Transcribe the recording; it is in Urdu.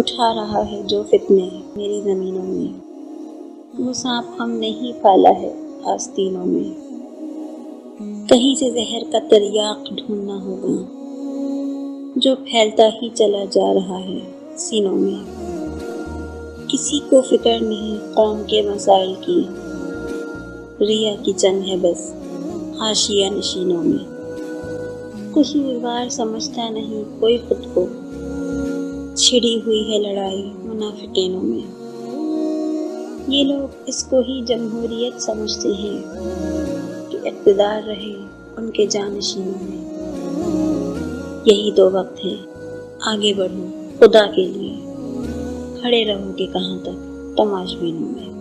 اٹھا رہا ہے جو فتنے میری زمینوں میں، وہ سانپ ہم نہیں پالا ہے آستینوں میں۔ کہیں سے زہر کا تریاق ڈھونڈنا ہوگا جو پھیلتا ہی چلا جا رہا ہے سینوں میں۔ کسی کو فکر نہیں قوم کے مسائل کی، ریا کی جنگ ہے بس حاشیہ نشینوں میں۔ قصوروار سمجھتا نہیں کوئی خود کو، چھڑی ہوئی ہے لڑائی منافقینوں میں۔ یہ لوگ اس کو ہی جمہوریت سمجھتے ہیں کہ اقتدار رہے ان کے جانشینوں میں۔ یہی تو وقت ہے آگے بڑھو خدا کے لیے، کھڑے رہو گے کہاں تک تماشبینوں میں۔